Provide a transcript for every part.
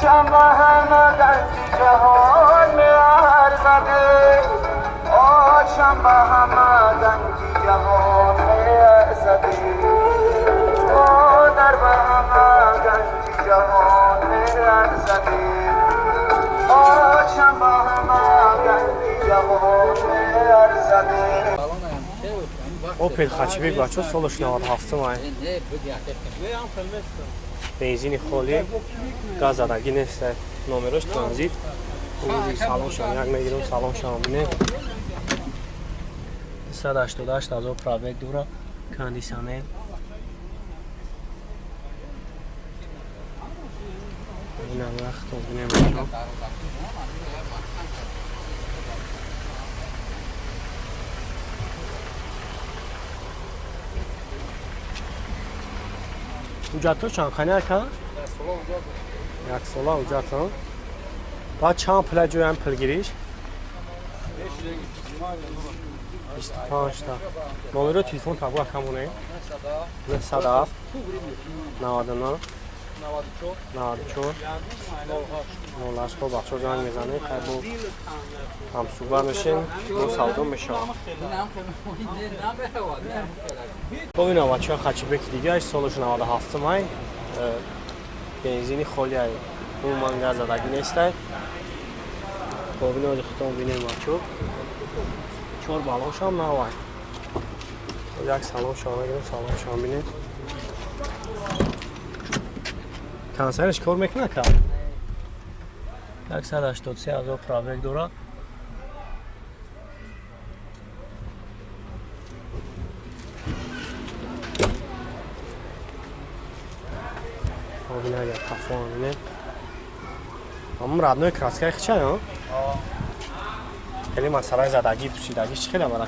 شمع همه گنج جهان میار زده شمع همه گنج جهان میار زده در به همه گنج جهان میار زده شمع همه گنج جهان میار زده اوپل خچبیک بچه سالش 97 ماه بنزین خالی گاز زدگی نیست نامراش ترانزیت خروجی سالنشان یک میگیرم سالنشان بینه 188,000 پرابگ دوره کاندیسیونر این هم وقت تو بینه بچه اوجاتو چند خانه که؟ یک ساله اوجاتو بعد چند پله جوی هم پلگیریش؟ 25 تا نامرو تلفن تابو همونه 907 99 94 08 خب بچه زنگ میزنه خیلی هم صوبه میشین دو سودو میشه خب اینا بچه ها خچی بکی دیگه سالش 97 مای بنزینی خالی های اون من گاز زدگی نیسته خب اینا از خودم بینیم بچه چهار بالانش هم نوای یک سالان شام میگیرم سالان شام بینیم کنسرش کار میکنه که 183,000 پرابگ دوره ببینید اگر تفاهم بینید همون ردنوی کراسکای خیلی ها؟ خیلی مسئله زدگی پوشیدگیش خیلی برای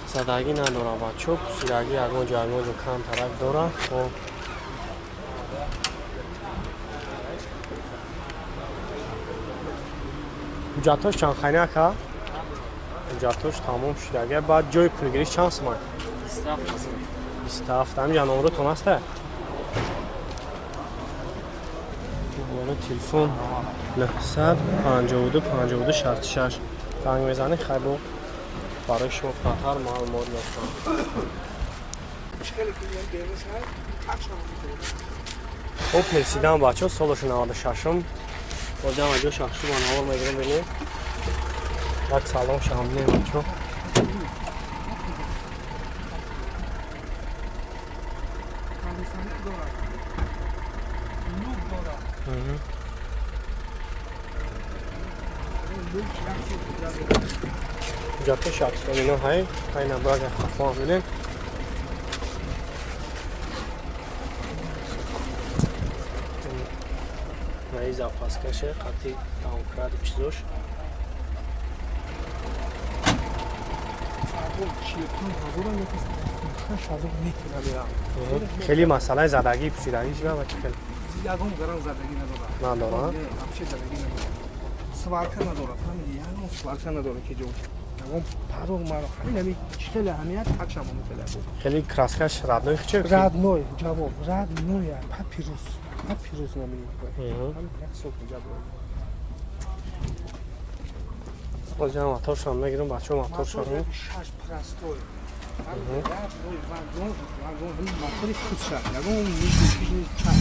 زدگی نداره بچه پوشیدگی یکمون جایمون جو کم ترک داره خب جاتوش چند خینه که؟ جاتوش تمام شدگی بعد جای پلگیریش چند سمان؟ 27 همین جان نمرو تون هسته؟ تلفن 952 52 66 زنگ میزنه خیلی برای شما قطر معلومات لطفا خب پرسیدم بچه سالش 96 بازم اجا شخصی من حال میگیرم بینید یک سلام شامله بچه جاته شخص اینا های نبرد خفا میدن نایز افاس کشه خطی تاونکراد چیزوش خیلی مسئله زدگی پوشیدگیش به بچه خیلی یادم گران زدگی نداره همشه زدگی نداره سوالکه نداره یادم سوالکه نداره که جو یادم پارو مارو همین خیلی اهمیت حقشم می‌کنه خیلی کراسکش ردنوی چه ردنوی جواب ردنوی پاپیروس نمی‌کنه همین یک سوپ جواب باز موتورشون میگیرم بچه موتورشون شش پرستوی موتوری خود شد یادم میشه چند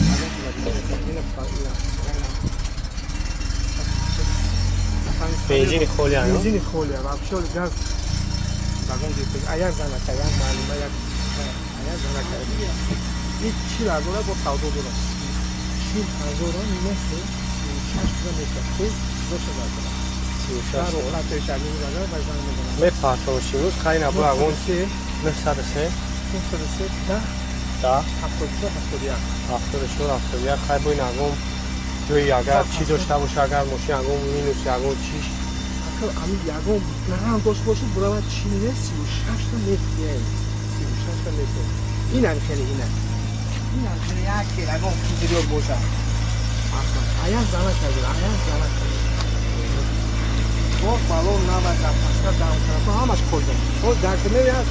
بنزین خالی ها بنزین خالی ها ابشال گاز واگن دیگه اگر زنه که یک معلومه یک اگر زنه که این چی را داره با سودو داره 30,000 میشه 6 میشه خوب باشه داره 36 رو خاطر شامل داره بازم میگم می پاتوشی روز خیلی نبود اون 903 تا 70 خیلی بوی نگم جوی اگر چی داشته باشه اگر ماشین اگم مینوس اگم چیش همین یگم نه داشت باشه برای چی نه 36 تا متر 36 تا متر این هم خیلی یک که اگم چیزی رو باشه اصلا آیا زنه کرده با بالون نباید پاسکار دارم کنم همش کردم او درک نمی هست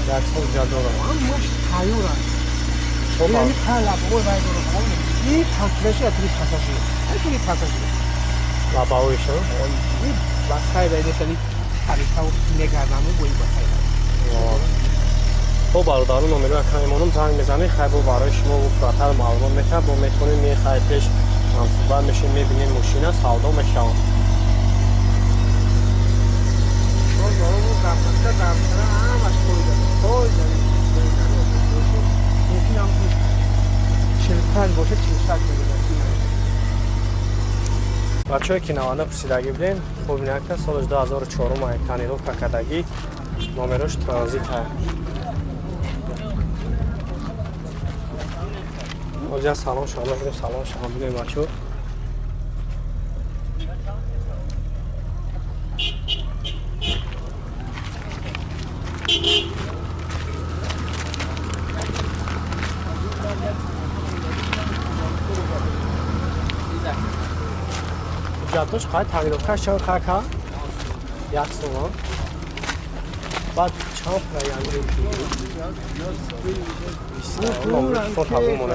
درک جا دارم همش تایور است خب یعنی حالا باید دارم این تاکلش اتری پاساژی اتری پاساژی لاباویشون این بسای باید سری خریدها نگردم و باید خب برادران نمیرو اکراممونم زنگ میزنی خیلی برای شما و فراتر معلومات میکنم با میتونیم میخوای پیش هم صحبت میشیم میبینیم ماشین است سودا میشم بچه‌ای که نوانده پرسیدگی بودین خب این که سال 2004 ما یک تانیروفکا کردگی نامروش ترانزیت های اوجا سلام شما بگیم سلام شما بگیم بچه‌ها جاتوش خواهد تانیروفکاش چند کاکا یک سوال بعد چند پرایان نامروش فوت هاگو مونه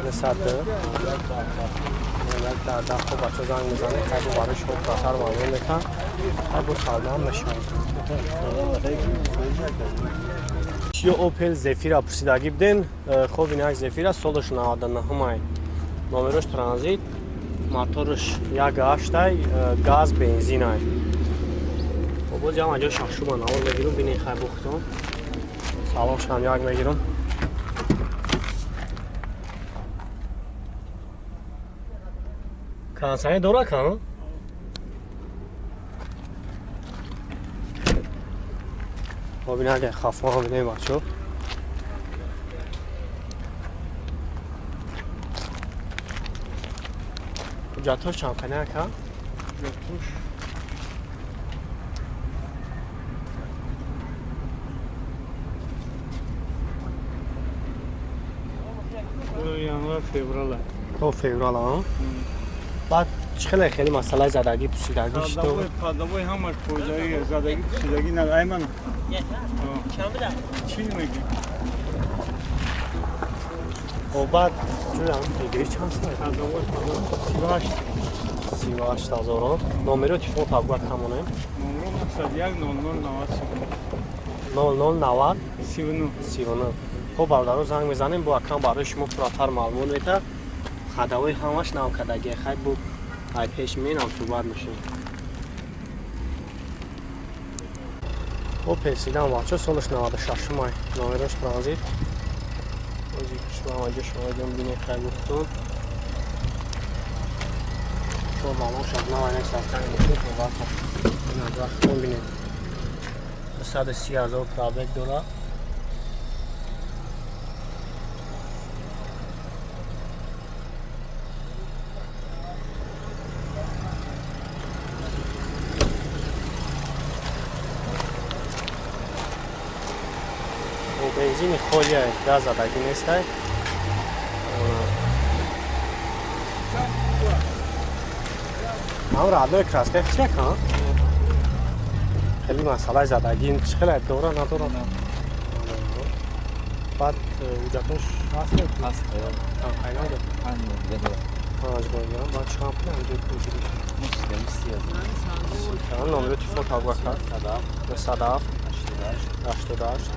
نساته یک در خوب بچه زنگ میزنه خیلی برای شما فراتر معلوم میکنم خیلی سالم نشون چیه اوپل زفیرا پرسیدگی بدین خب این یک زفیرا سالش 99 همه نامروش ترانزیت موتورش یک هشتای گاز بنزین های و باز هم اینجا شخصو من اول میگیرم بینی خیلی بختم سلامش هم یک میگیرم کانسانی دورا کن خب این اگه خفا ها بینیم بچه جاتوش چند کنه که؟ جاتوش یانوار فوریه تو فوریه ها؟ بعد چخیلی خیلی مسئله زدگی پوسیدگیش تو؟ پادوی همش پوزایی زدگی پوسیدگی نه ایمان چند بده؟ چی میگی؟ و بعد جورم دیگری چند سنه؟ پادوی 38,000 ها نامرو تیفون تابگوه کمونه؟ نمرو مقصد یک 0090 39 39 خب برادر رو زنگ میزنیم با اکرام برای شما فراتر معلومات میده خداوی همش نام کدگی خیلی بود های پیش مین هم صحبت میشیم خب پیسیدم بچه سالش 96 مای نامروش ترانزیت روزی که شما آنجا شما دیدم بینید خیلی بودتون تو مامان شد نه اینک سفتن میشید صحبت کن این از وقتتون بینید 130,000 پرابک دلار بنزین خالی گاز زدگی نیست هم رادیو کراسکه چیه کن؟ خیلی مسئله زدگی خیلی دوره نداره بعد وجاتوش هست خیلی نده پنج باید بعد چند پنه همجور کنجوری کنم نامرو تیفون تابگاه کرد صدف 88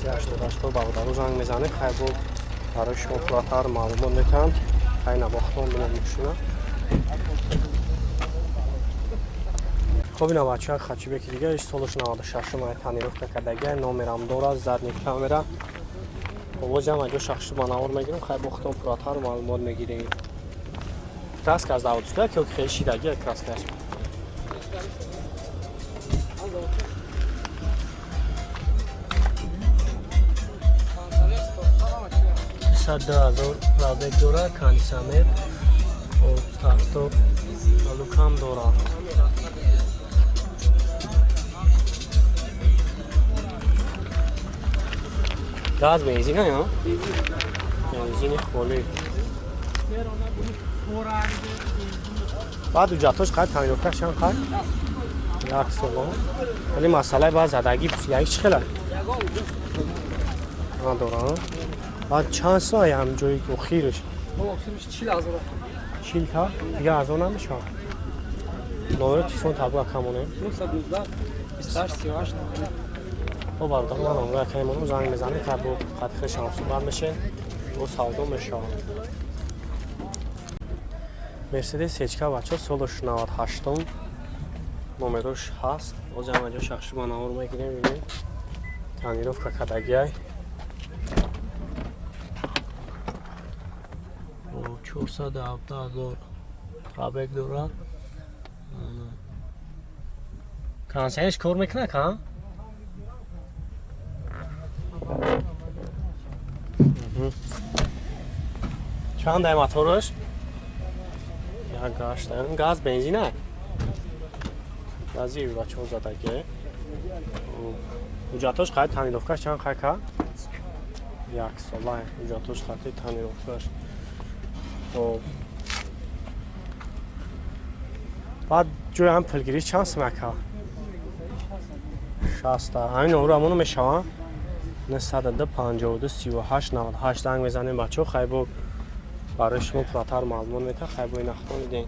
38 برادر رو زنگ میزنه خیلی بود برای شما فراتر معلومات میکنم خیلی نباختم بینم میشونه خب اینا بچه ها خچی بکی دیگه سالش 96 ماه تانیروفکا کردگه نامرم داره زدنی کامرا و باز هم اینجا شخصی باناور میگیرم خیلی باختم فراتر معلومات میگیریم کراسک از داود سکه که خیلی شیدگی کراسکش 102,000 پرابک داره کاندیسیونر و استارتاپ لوکام داره گاز بنزین ها یا؟ بنزین خالی بعد جاتوش قد تانیروفکاش هم قد یک سوال ولی مسئله باید زدگی پوسیدگی چی خیلی؟ ندارم. بعد چند سایه هم جایی که خیرش بابا خیلیش 40,000 چیل تا دیگه از اون نمیشه. نمره تلفن تابلو کمونه. 912 28 38 با برادر من نمره کمونه زنگ میزنه که با خط شانس بر میشه و سودا میشه. مرسدس هچکا بچه سالش 98 نمرش هست. باز هم اینجا شخصی با نمره میگیریم ببینیم. تانیروفکا کداگی 417,000 پابک داره. کانسیش کار میکنه که؟ چند دای موتورش؟ یا گاز دارم. گاز بنزینه؟ گازی بچه ها زدگی. اجراتش خیلی تانیروفکاش چند خیلی که؟ یک ساله اجراتش خیلی تانیروفکاش. بعد جوی هم پلگیری چند سمکه؟ 60 همین نمره همونو میشه 902 52 38 98 زنگ میزنیم بچه ها خیلی برای شما فراتر معلومات میده خیلی نخونیدین